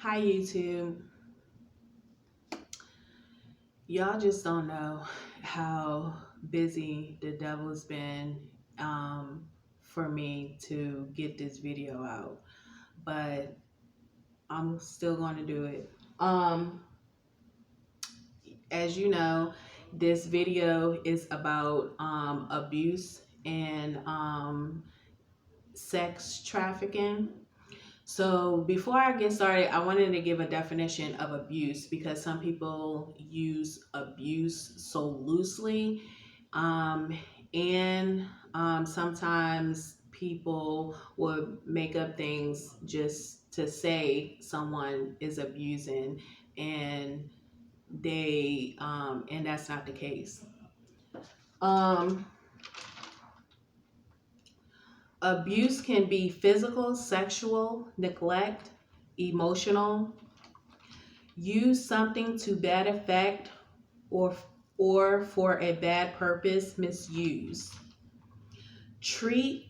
Hi YouTube. Y'all just don't know how busy the devil's been um, for me to get this video out, but I'm still going to do it. As you know, this video is about abuse and sex trafficking. So before I get started, I wanted to give a definition of abuse because some people use abuse so loosely. Um, and sometimes people would make up things just to say someone is abusing and and that's not the case. Um, Abuse can be physical, sexual, neglect, emotional, use something to bad effect, or for a bad purpose, misuse. Treat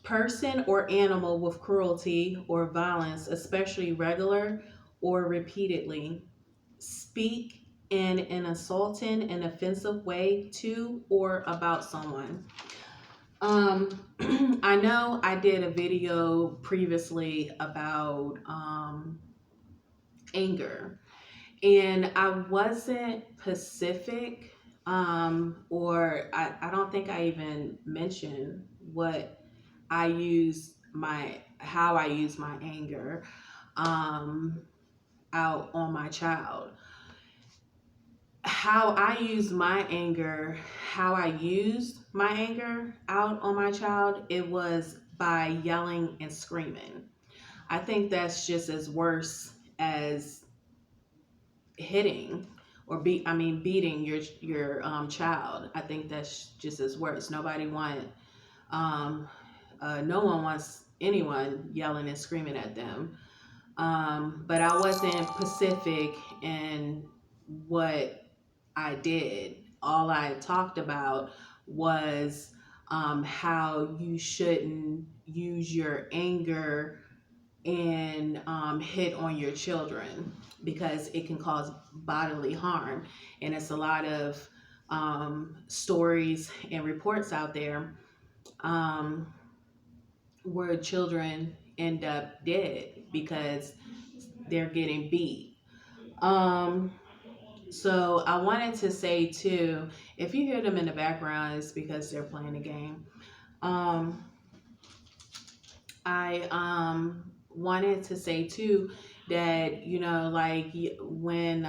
person or animal with cruelty or violence, especially regular or repeatedly. Speak in an assaulting and offensive way to or about someone. I know I did a video previously about anger, and I wasn't specific, or I don't think I even mentioned what I use how I use my anger um, out on my child. How I use my anger, how I used my anger out on my child, it was by yelling and screaming. I think that's just as worse as hitting or beating your child. I think that's just as worse. Um no one wants anyone yelling and screaming at them. But I wasn't specific in what I did. All I talked about was how you shouldn't use your anger and hit on your children because it can cause bodily harm. And it's a lot of stories and reports out there um, where children end up dead because they're getting beat. Um, so I wanted to say too, if you hear them in the background, it's because they're playing a game. Um, I wanted to say too that when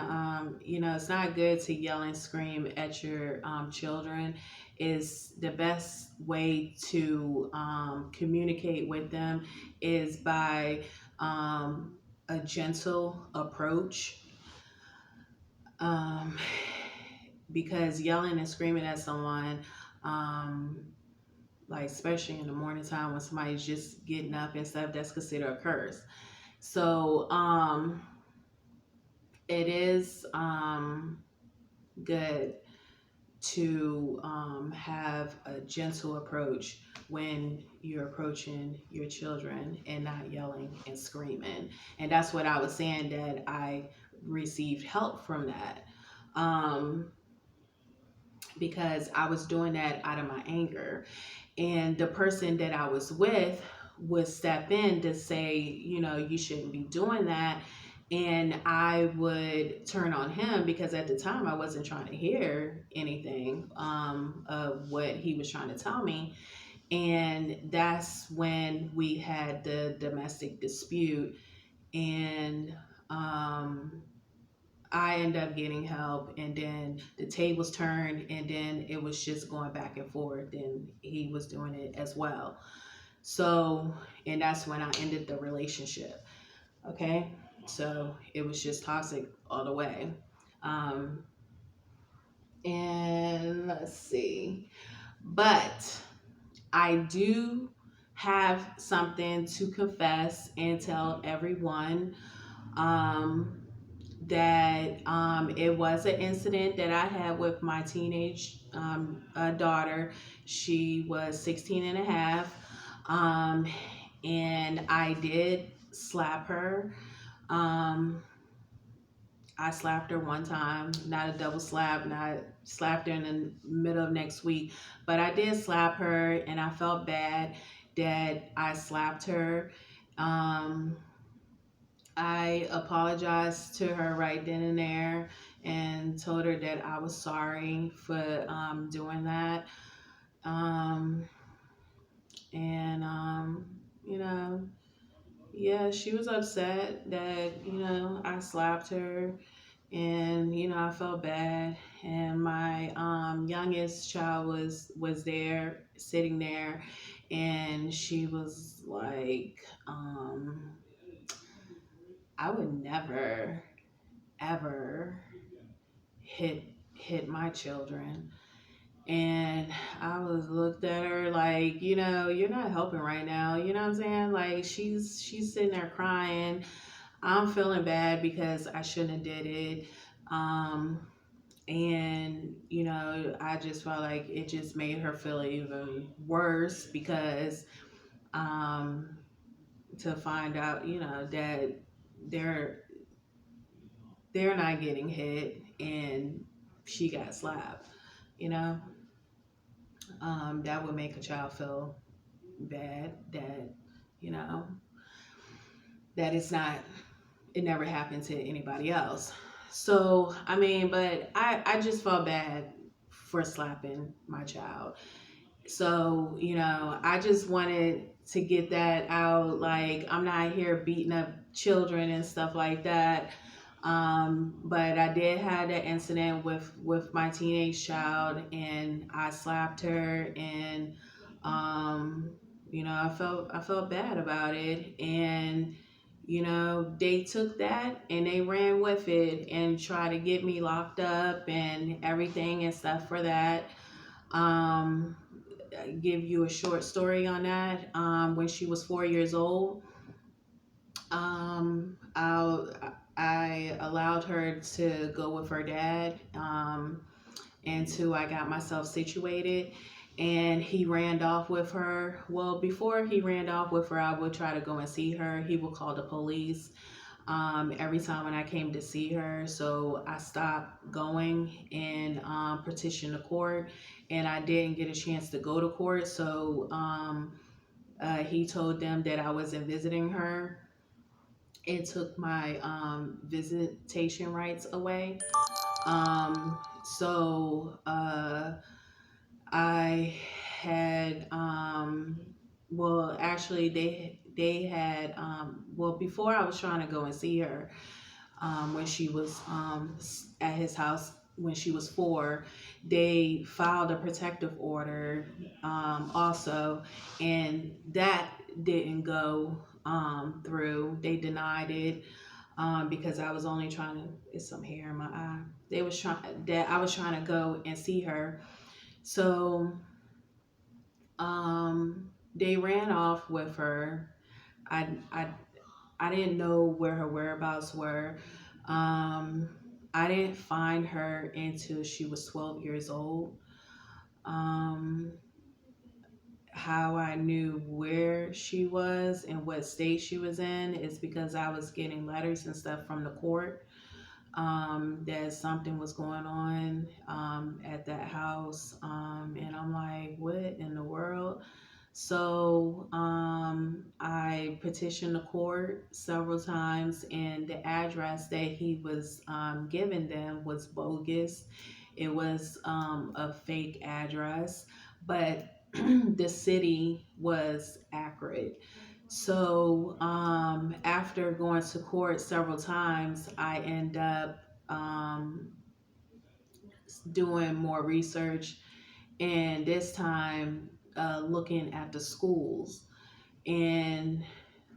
it's not good to yell and scream at your children. Is the best way to communicate with them is by a gentle approach, um, because yelling and screaming at someone, um, like especially in the morning time when somebody's just getting up and stuff, that's considered a curse. So it is good to have a gentle approach when you're approaching your children and not yelling and screaming. And that's what I was saying, that I received help from that. Um, because I was doing that out of my anger. And the person that I was with would step in to say, you shouldn't be doing that. And I would turn on him because at the time I wasn't trying to hear anything of what he was trying to tell me. And that's when we had the domestic dispute. And I ended up getting help, and then the tables turned, and then it was just going back and forth, and he was doing it as well. So, and that's when I ended the relationship. Okay, so it was just toxic all the way. Um, and let's see, but I do have something to confess and tell everyone. Um, that it was an incident that I had with my teenage daughter. She was 16 and a half. And I did slap her. Um, I slapped her one time, not a double slap, not slapped her in the middle of next week, but I did slap her and I felt bad that I slapped her. Um, I apologized to her right then and there and told her that I was sorry for doing that. Um, and, you know, yeah, she was upset that, I slapped her and, I felt bad. And my youngest child was there, sitting there, and she was like, I would never, ever hit my children. And I was looked at her like, you're not helping right now. You know what I'm saying? Like she's sitting there crying. I'm feeling bad because I shouldn't have did it. Um, and I just felt like it just made her feel even worse because um, to find out, that they're they're not getting hit and she got slapped. You know, that would make a child feel bad that you know that it never happened to anybody else. So I mean, but I just felt bad for slapping my child. So I just wanted to get that out. Like, I'm not here beating up children and stuff like that. But I did have that incident with my teenage child, and I slapped her, and um, I felt bad about it, and they took that and they ran with it and tried to get me locked up and everything and stuff for that. Um, give you a short story on that. When she was 4 years old, um, I, I allowed her to go with her dad, until I got myself situated. And he ran off with her. Well, before he ran off with her, I would try to go and see her. He would call the police every time when I came to see her. So I stopped going and petitioned the court, and I didn't get a chance to go to court. So he told them that I wasn't visiting her. It took my visitation rights away. So I had well, actually they had well, before I was trying to go and see her, when she was at his house when she was 4, they filed a protective order also, and that didn't go through. They denied it because I was only trying to. It's some hair in my eye. They was trying that I was trying to go and see her, so they ran off with her. I I I didn't know where her whereabouts were. Um, I didn't find her until she was 12 years old. Um, how I knew where she was and what state she was in is because I was getting letters and stuff from the court, that something was going on at that house. And I'm like, what in the world? So I petitioned the court several times, and the address that he was giving them was bogus. It was a fake address, but the city was accurate. So after going to court several times, I end up um, doing more research, and this time looking at the schools. And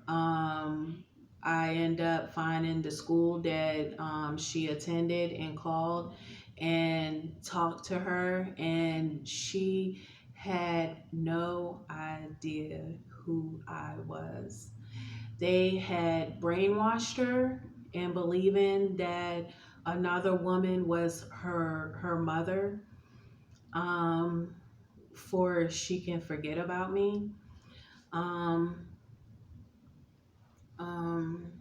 um, I end up finding the school that she attended and called and talked to her, and she had no idea who I was. They had brainwashed her in believing that another woman was her mother, um, for she can forget about me. Um, um,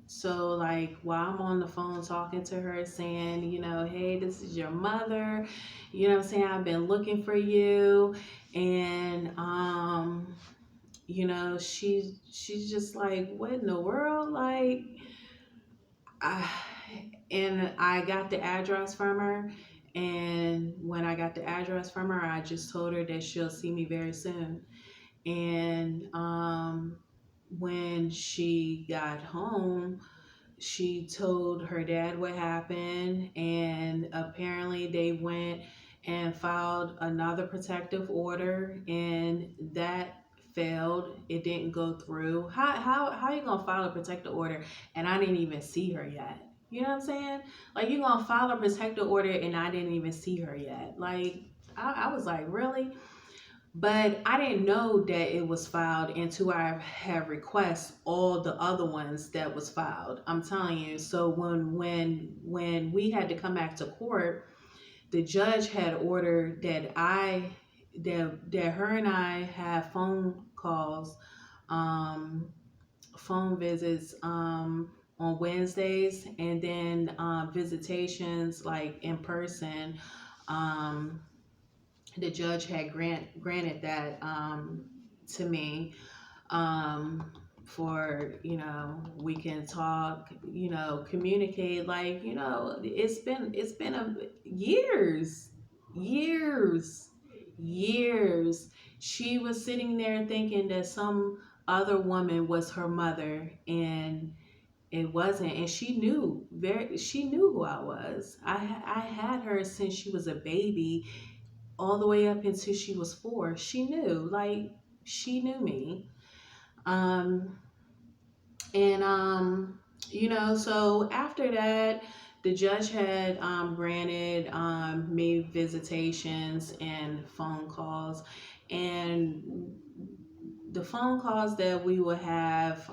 So, like, while I'm on the phone talking to her, saying, hey, this is your mother, what I'm saying? I've been looking for you. And, she's just like, what in the world? Like, I, and I got the address from her. And when I got the address from her, I just told her that she'll see me very soon. And when she got home, she told her dad what happened, and apparently they went and filed another protective order, and that failed. It didn't go through. How you gonna file a protective order and I didn't even see her yet? You know what I'm saying? Like, you gonna file a protective order and I didn't even see her yet? Like, I was like, really? But I didn't know that it was filed until I have request all the other ones that was filed. I'm telling you. So when we had to come back to court, the judge had ordered that her and I have phone calls, um, phone visits, on Wednesdays, and then visitations like in person. Um, the judge had granted that to me, um, for we can talk, communicate, like, it's been years years. She was sitting there thinking that some other woman was her mother, and it wasn't. And she knew who I was. I had her since she was a baby, all the way up until she was 4. She knew, like, she knew me. Um, and so after that, the judge had granted me visitations and phone calls, and the phone calls that we would have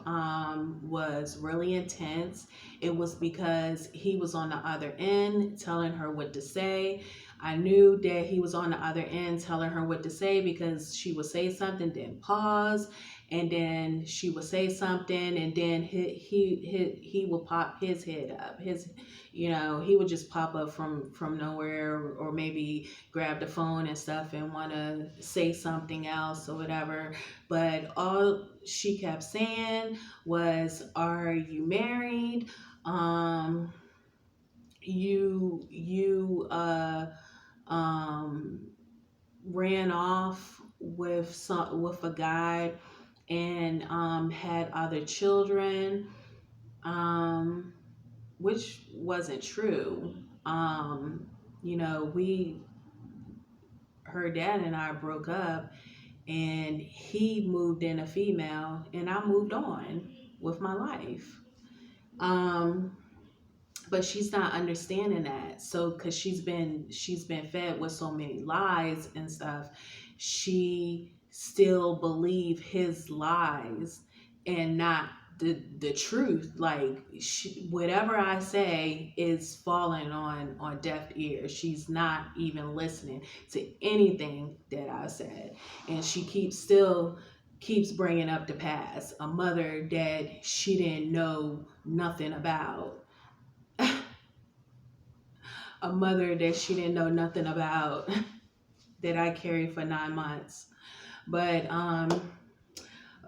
was really intense. It was because he was on the other end telling her what to say. I knew that he was on the other end telling her what to say because she would say something, then pause, and then she would say something, and then he would pop his head up. He would just pop up from nowhere, or maybe grab the phone and stuff and want to say something else or whatever. But all she kept saying was, "Are you married? Um, you um ran off with a guy and had other children," um, which wasn't true. We her dad and I broke up, and he moved in a female, and I moved on with my life. Um, but she's not understanding that. So, because she's been fed with so many lies and stuff, she still believe his lies and not the truth. Like, whatever I say is falling on deaf ears. She's not even listening to anything that I said, and she keeps bringing up the past, a mother that she didn't know nothing about, a mother that she didn't know nothing about, that I carried for 9 months. But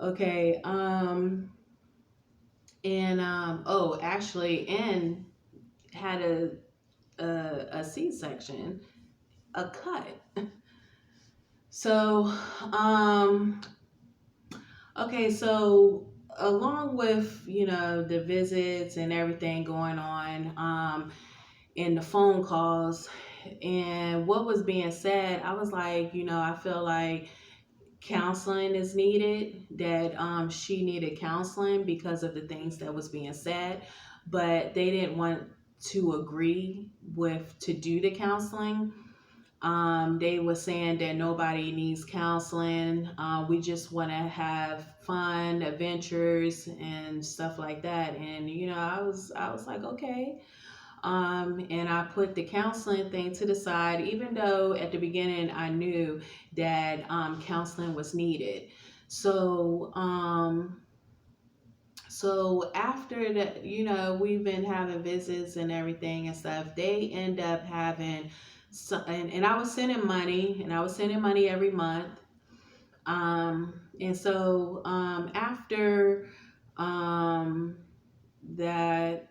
okay, and oh, actually, and had a C-section, a cut. So okay, so along with the visits and everything going on, and the phone calls and what was being said, I was like, I feel like counseling is needed, that she needed counseling because of the things that was being said, but they didn't want to agree with to do the counseling. They were saying that nobody needs counseling. We just want to have fun, adventures, and stuff like that. And I was like, okay. And I put the counseling thing to the side, even though at the beginning I knew that counseling was needed. So So after that, we've been having visits and everything and stuff. They end up having some, and I was sending money, and I was sending money every month. And so after um, that,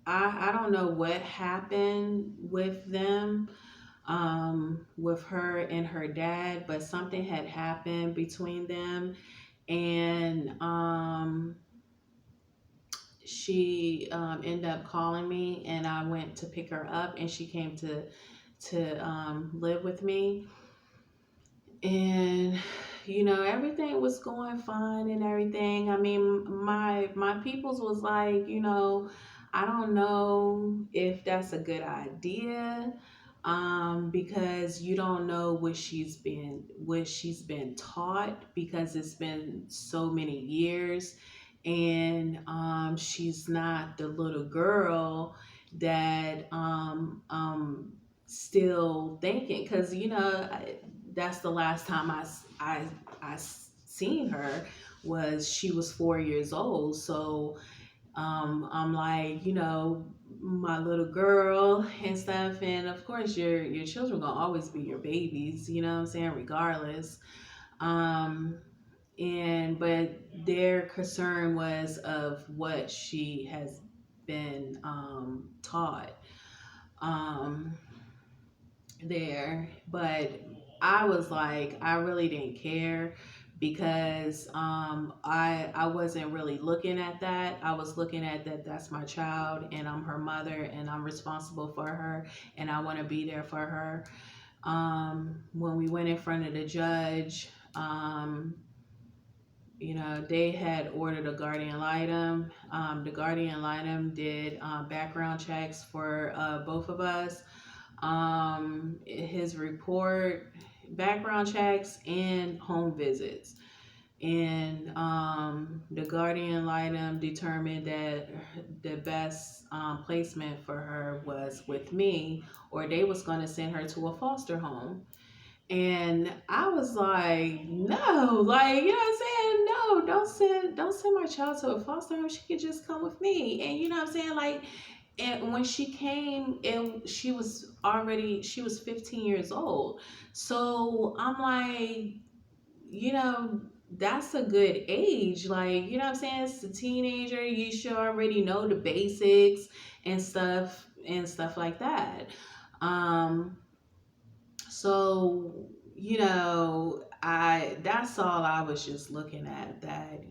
I don't know what happened with them, with her and her dad, but something had happened between them, and she ended up calling me, and I went to pick her up, and she came to live with me, and everything was going fine and everything. I mean, my peoples was like, I don't know if that's a good idea, because you don't know what she's been taught, because it's been so many years, and she's not the little girl that still thinking, because that's the last time I seen her, was she was 4 years old. So I'm like, my little girl and stuff, and of course your children gonna always be your babies, you know what I'm saying, regardless. Um, and but their concern was of what she has been taught. Um, there, but I was like, I really didn't care, because I wasn't really looking at that. I was looking at that that's my child, and I'm her mother, and I'm responsible for her, and I want to be there for her. When we went in front of the judge, they had ordered a guardian ad litem. The guardian ad litem did background checks for both of us, his report, background checks, and home visits. And the guardian ad litem determined that the best placement for her was with me, or they was going to send her to a foster home. And I was like, no, like, you know what I'm saying? No, don't send my child to a foster home. She could just come with me. And you know what I'm saying? Like, and when she came, she was 15 years old. So I'm like, you know, that's a good age. Like, you know what I'm saying? It's a teenager. You should already know the basics and stuff like that. Um, so, I that's all I was just looking at, that,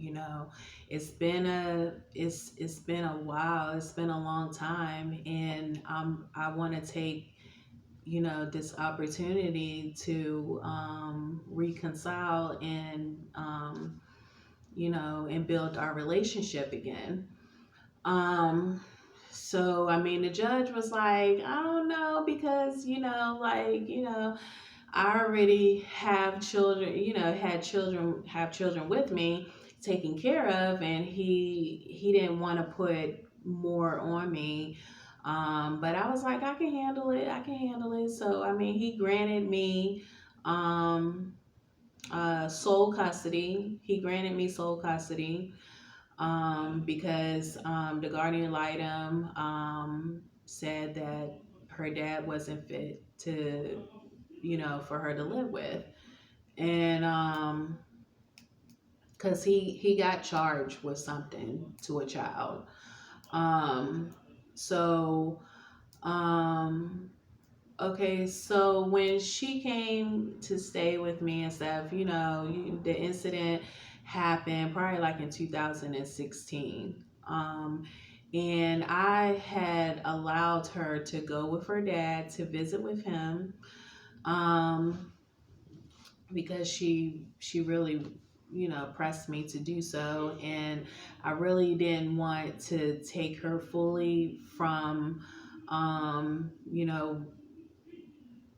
it's been a while, it's been a long time, and I want to take, this opportunity to reconcile, and build our relationship again. Um, so I mean, the judge was like, I don't know, because like, I already have children, have children with me, taken care of, and he didn't want to put more on me. But I was like, I can handle it. I can handle it. So I mean, he granted me um, sole custody. He granted me sole custody, because the guardian ad litem said that her dad wasn't fit to, for her to live with. And because he got charged with something to a child. Um, so, um, okay, so when she came to stay with me and stuff, the incident happened probably like in 2016. And I had allowed her to go with her dad to visit with him. Um, because she really, pressed me to do so, and I really didn't want to take her fully from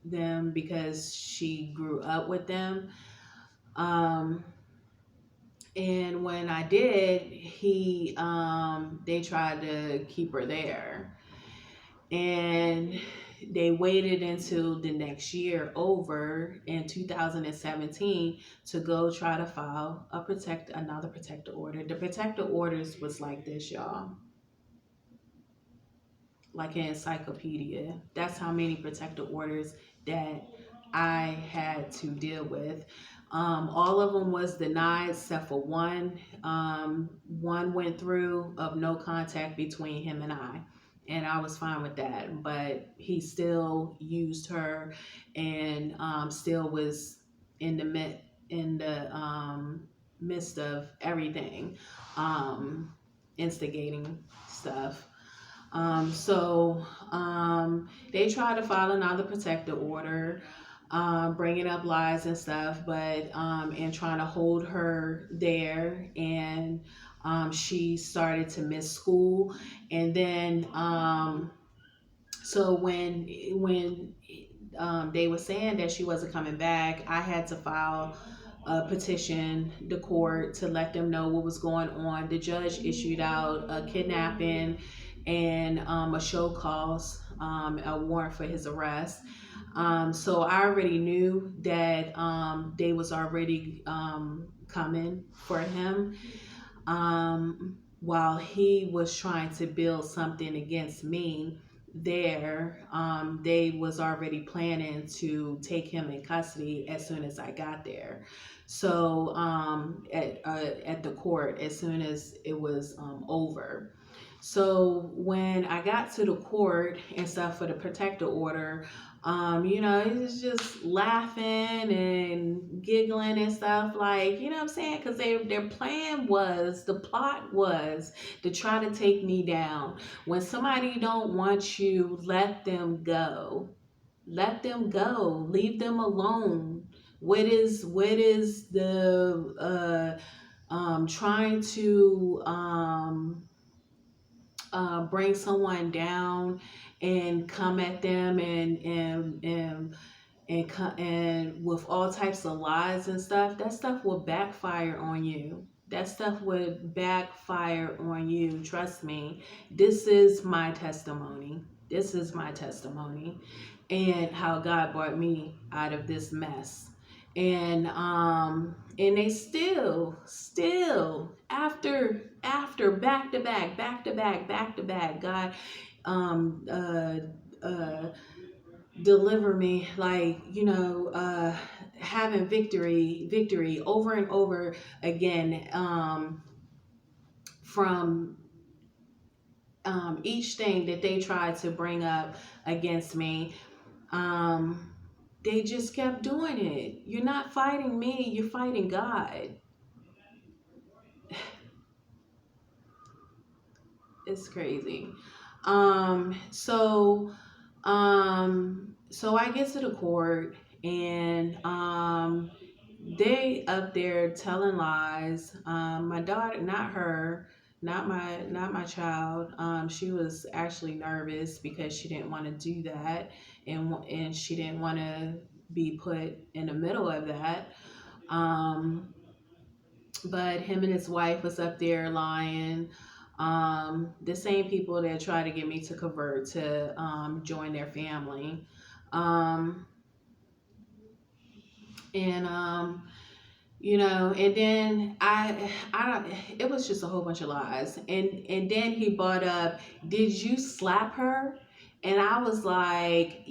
them, because she grew up with them. um and when I did, they tried to keep her there. And they waited until the next year over in 2017 to go try to file another protective order. The protective orders was like this, y'all, like an encyclopedia. That's how many protective orders that I had to deal with. All of them was denied except for one. One went through of no contact between him and I. And I was fine with that. But he still used her and still was in the midst of everything, instigating stuff. They tried to file another protective order, bringing up lies and stuff, but and trying to hold her there. And she started to miss school. And then, so when they were saying that she wasn't coming back, I had to file a petition the court to let them know what was going on. The judge issued out a kidnapping and a show cause, a warrant for his arrest. So I already knew that they was already coming for him, while he was trying to build something against me. There, they was already planning to take him in custody as soon as I got there. So at the court, as soon as it was over. So when I got to the court and stuff for the protective order, it was just laughing and giggling and stuff, like, you know what I'm saying? Because their plan was, the plot was to try to take me down. When somebody don't want you, let them go. Let them go. Leave them alone. What is the trying to bring someone down and come at them and with all types of lies and stuff? That stuff will backfire on you. That stuff would backfire on you. Trust me. This is my testimony. This is my testimony, and how God brought me out of this mess. And they still after back to back, God um uh uh deliver me, like, having victory over and over again, from each thing that they tried to bring up against me. um they just kept doing it. You're not fighting me, you're fighting God. It's crazy. um so so I get to the court, and they up there telling lies. My daughter, not her, not my child. She was actually nervous because she didn't want to do that, and she didn't want to be put in the middle of that. Um, but him and his wife was up there lying. The same people that try to get me to convert to join their family. Um, and and then I don't, it was just a whole bunch of lies. And then he brought up, did you slap her? And I was like,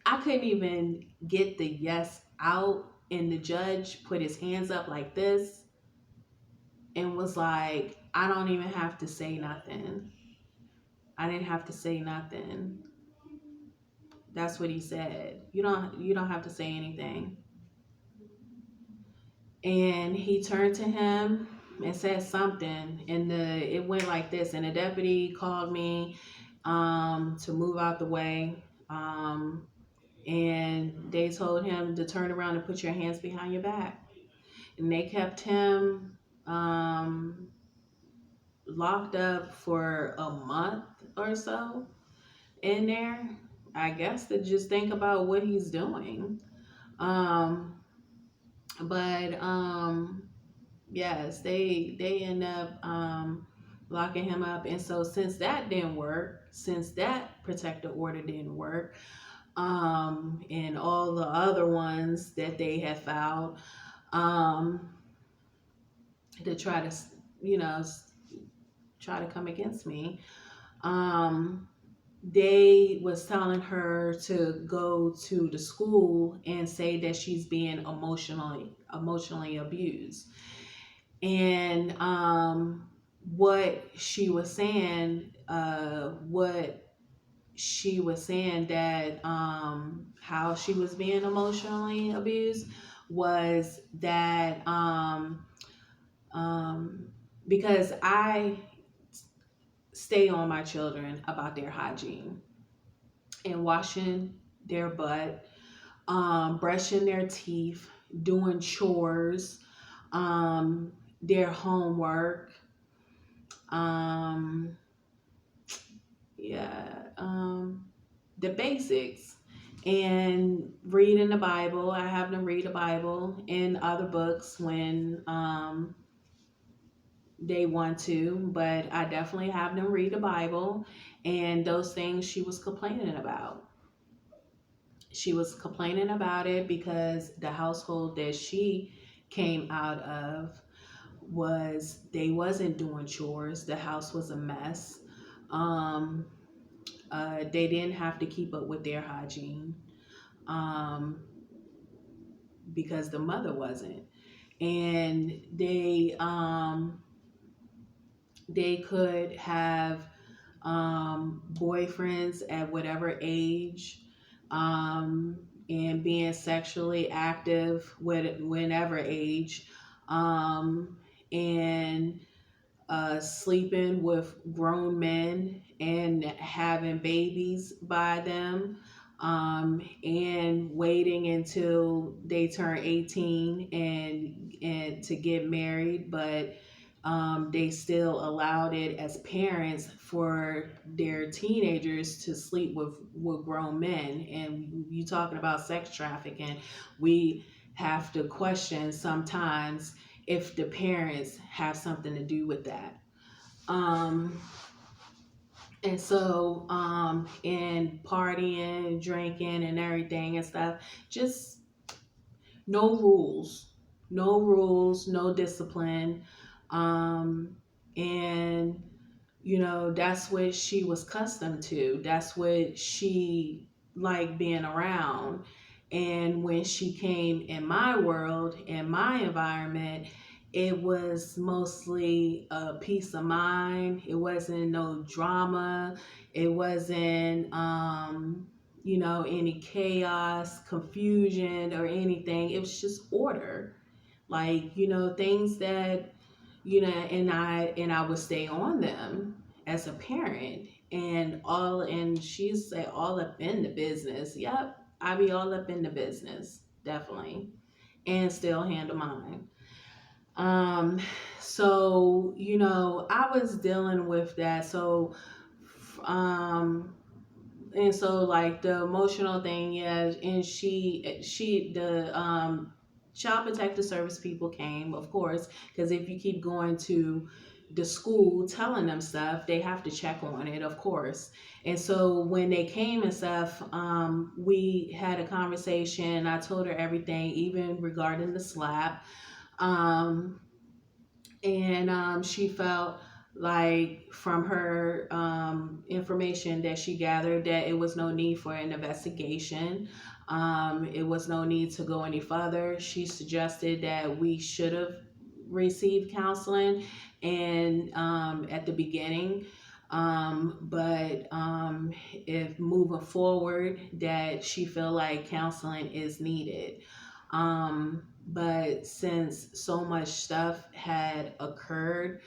I couldn't even get the yes out, and the judge put his hands up like this and was like, I don't even have to say nothing. I didn't have to say nothing. That's what he said. You don't have to say anything. And he turned to him and said something, and it went like this. And the deputy called me to move out the way. And they told him to turn around and put your hands behind your back. And they kept him locked up for a month or so in there, I guess, to just think about what he's doing. Um, but yes, they end up locking him up. And so since that didn't work, since that protective order didn't work, and all the other ones that they had filed, um, to try to, you know, try to come against me, um, they was telling her to go to the school and say that she's being emotionally abused. And what she was saying, that how she was being emotionally abused was that um, because I stay on my children about their hygiene and washing their butt, brushing their teeth, doing chores, um, their homework, um, yeah, the basics, and reading the Bible. I have them read the Bible and other books when they want to, but I definitely have them read the Bible. And those things she was complaining about. She was complaining about it because the household that she came out of was they wasn't doing chores. The house was a mess. Um, they didn't have to keep up with their hygiene um, because the mother wasn't, and they could have boyfriends at whatever age, and being sexually active with whenever age, um, and sleeping with grown men and having babies by them, and waiting until they turn 18 and to get married, but they still allowed it as parents for their teenagers to sleep with grown men. And you talking about sex trafficking, we have to question sometimes if the parents have something to do with that. Um, and so, and partying, drinking, and everything and stuff, just no rules, no discipline. Um, and, that's what she was accustomed to. That's what she liked being around. And when she came in my world, in my environment, it was mostly a peace of mind. It wasn't no drama. It wasn't, any chaos, confusion, or anything. It was just order. Like, things that, and I would stay on them as a parent, and she said all up in the business. Yep, I be all up in the business, definitely, and still handle mine. Um, so, I was dealing with that. So, um, and so like the emotional thing, yeah, and the child protective service people came, of course, because if you keep going to the school telling them stuff, they have to check on it, of course. And so when they came and stuff, we had a conversation. I told her everything, even regarding the slap. Um, and she felt like from her information that she gathered that it was no need for an investigation. It was no need to go any further. She suggested that we should have received counseling and at the beginning, but if moving forward that she feel like counseling is needed. But since so much stuff had occurred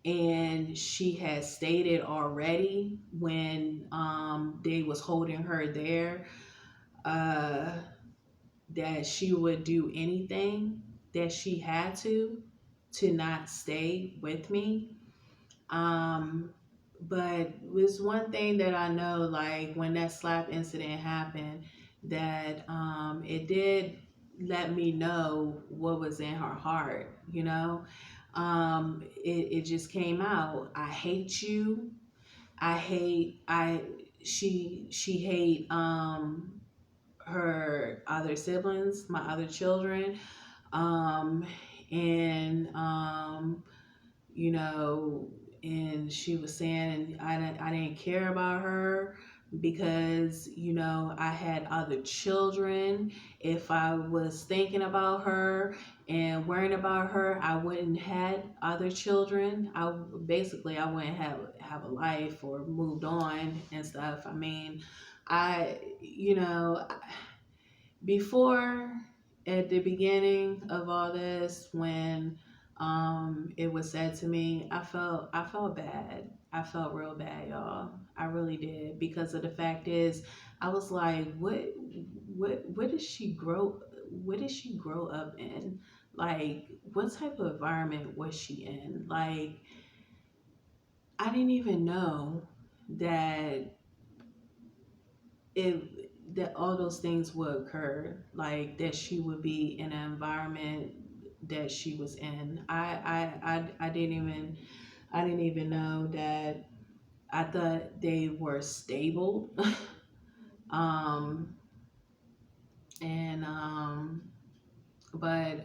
and she had stated already when they was holding her there, uh, that she would do anything that she had to not stay with me. Um, but was one thing that I know, like when that slap incident happened, that it did let me know what was in her heart, it just came out. I hate you. I hate I she hate her other siblings, my other children, um, and you know, and she was saying I didn't care about her because I had other children. If I was thinking about her and worrying about her, I wouldn't had other children. I wouldn't have a life or moved on and stuff. I mean, I you know before, at the beginning of all this, when it was said to me, I felt bad. I felt real bad, y'all. I really did, because of the fact is, I was like, what did she grow up in? Like, what type of environment was she in? Like, I didn't even know that that all those things would occur, like that she would be in an environment that she was in. I didn't even know that. I thought they were stable. um and but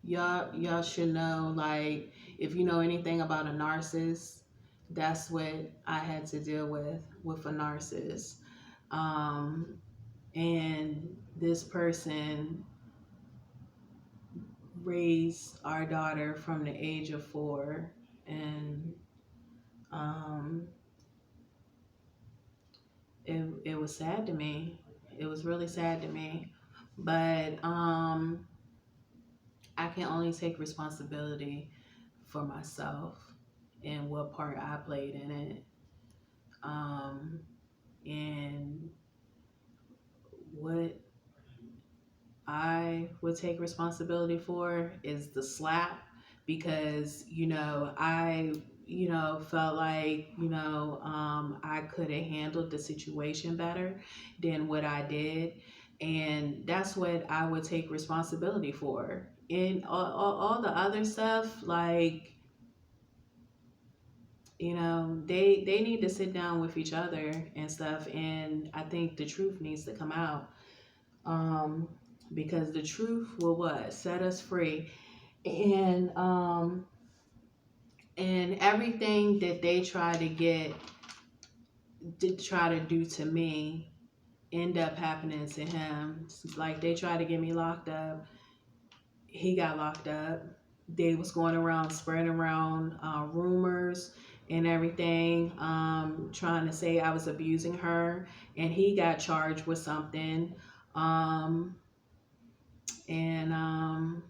y'all should know, like, if you know anything about a narcissist, that's what I had to deal with a narcissist. um and this person raised our daughter from the age of 4, and um, it was sad to me. It was really sad to me, but I can only take responsibility for myself and what part I played in it. um, and what I would take responsibility for is the slap, because I felt like I could have handled the situation better than what I did, and that's what I would take responsibility for. And all the other stuff, like, they need to sit down with each other and stuff, and I think the truth needs to come out, um, because the truth will what set us free, and everything that they try to do to me end up happening to him. Like, they tried to get me locked up, he got locked up. They was going around spreading around rumors and everything, trying to say I was abusing her, and he got charged with something. um, and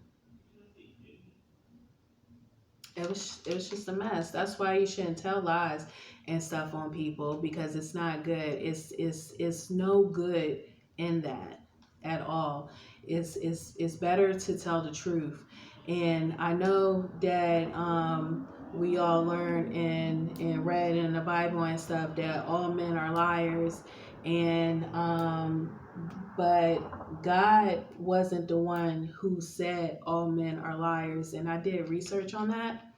it was just a mess. That's why you shouldn't tell lies and stuff on people, because it's not good. It's no good in that at all. It's better to tell the truth. And I know that we all learn and read in the Bible and stuff that all men are liars, and but God wasn't the one who said all men are liars. And I did research on that.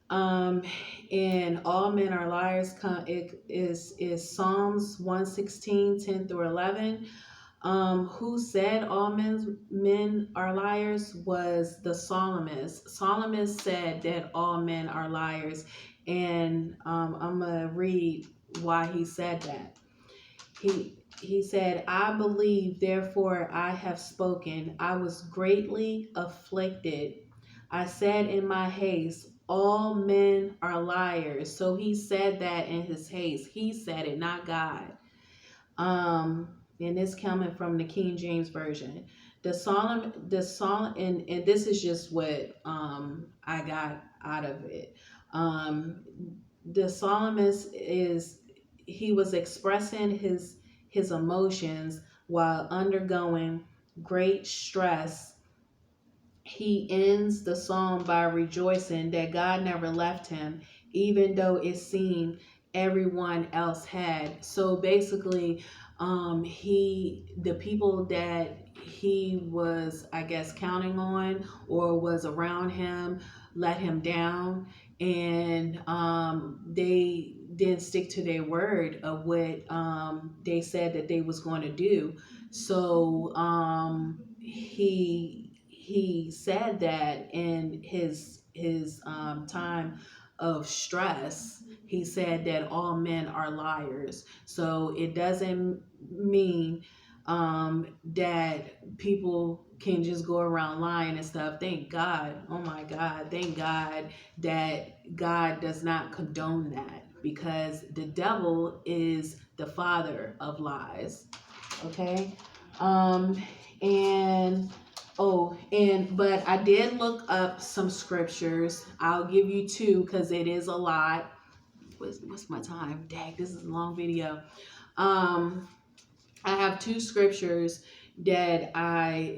Um, and all men are liars. It is Psalms 116, 10 through 11. Who said all men are liars was the psalmist. Psalmist said that all men are liars, and I'm gonna read why he said that. He said, I believe, therefore I have spoken. I was greatly afflicted. I said in my haste, all men are liars. So he said that in his haste. He said it, not God. And this coming from the King James Version. And this is just what I got out of it. The psalmist he was expressing his emotions while undergoing great stress. He ends the psalm by rejoicing that God never left him, even though it seemed everyone else had. So basically, the people that he was, I guess, counting on or was around him, let him down, and they didn't stick to their word of what they said that they was going to do. So he said that in his time of stress, he said that all men are liars. So it doesn't mean that people can just go around lying and stuff. Thank God. Oh my God. Thank God that God does not condone that, because the devil is the father of lies. Okay. Um, and but I did look up some scriptures. I'll give you two because it is a lot. What's my time? Dang, this is a long video. Um, I have two scriptures that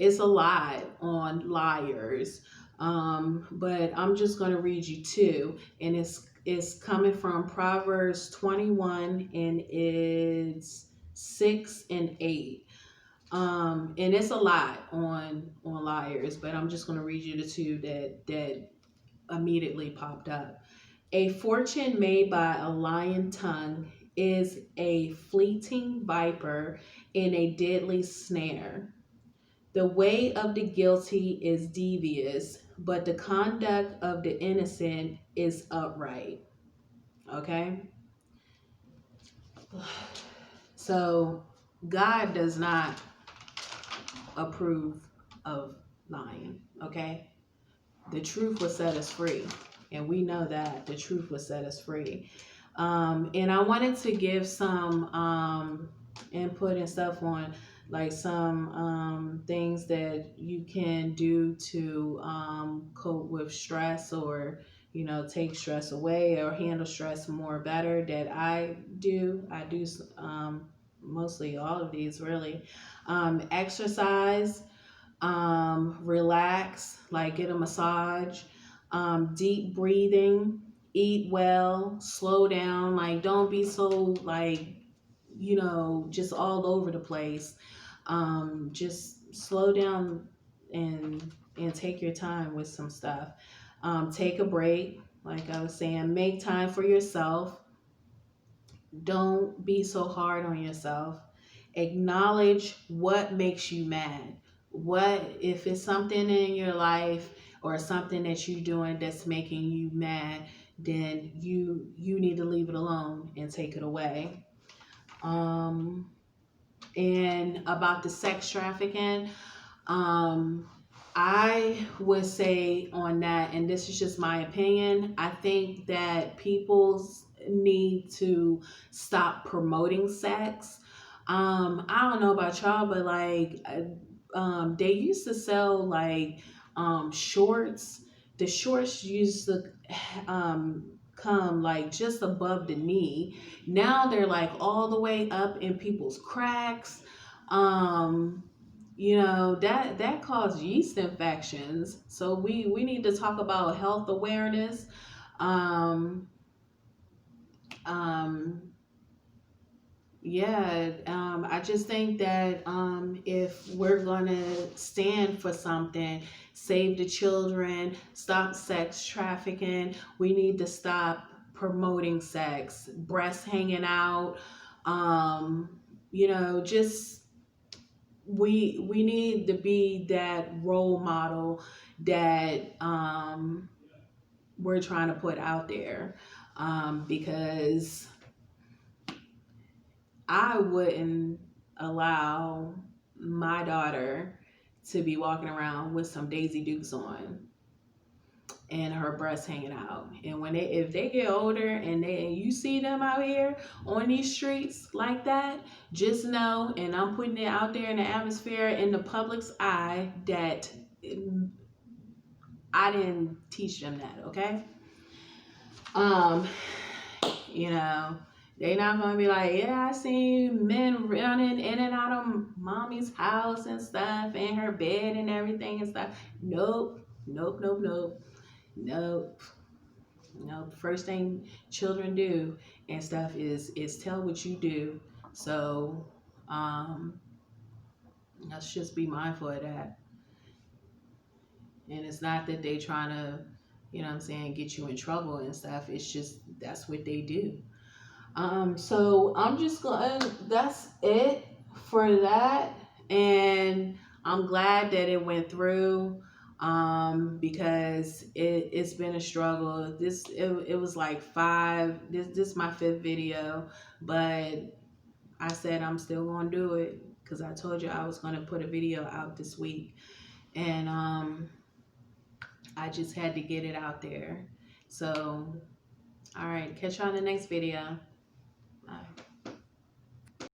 it's a lot on liars. But I'm just going to read you two, and it's coming from Proverbs 21, and it's 6 and 8. And it's a lot on liars, but I'm just going to read you the two that immediately popped up. A fortune made by a lying tongue is a fleeting viper in a deadly snare. The way of the guilty is devious, but the conduct of the innocent is upright. Okay? So, God does not approve of lying. Okay? The truth will set us free. And we know that the truth will set us free. And I wanted to give some input and stuff on like some things that you can do to cope with stress, or take stress away or handle stress more better. That I do mostly all of these really. Exercise, relax, like get a massage, deep breathing, eat well, slow down, like don't be so like, just all over the place. Just slow down and take your time with some stuff. Take a break, like I was saying, make time for yourself. Don't be so hard on yourself. Acknowledge what makes you mad. What if it's something in your life or something that you're doing that's making you mad, then you need to leave it alone and take it away. Um, and about the sex trafficking, um, I would say on that, and this is just my opinion, I think that people need to stop promoting sex. I don't know about y'all, but like, they used to sell like shorts. The shorts used to come like just above the knee. Now they're like all the way up in people's cracks. Um, that causes yeast infections. So we need to talk about health awareness. Um, um, yeah, I just think that if we're gonna stand for something, save the children, stop sex trafficking, we need to stop promoting sex, breasts hanging out, just we need to be that role model that we're trying to put out there, because I wouldn't allow my daughter to be walking around with some Daisy Dukes on and her breasts hanging out. And if they get older and you see them out here on these streets like that, just know, and I'm putting it out there in the atmosphere, in the public's eye, that I didn't teach them that, okay? Um, you know, they not gonna be like, yeah, I seen men running in and out of mommy's house and stuff, and her bed and everything and stuff. Nope, nope, nope, nope, nope. The first thing children do and stuff is tell what you do. So let's just be mindful of that. And it's not that they trying to you know what I'm saying, get you in trouble and stuff. It's just, that's what they do. So I'm just going, that's it for that. And I'm glad that it went through, because it's been a struggle. It was like this is my 5th video, but I said I'm still going to do it because I told you I was going to put a video out this week. And I just had to get it out there. So, all right, catch you on the next video.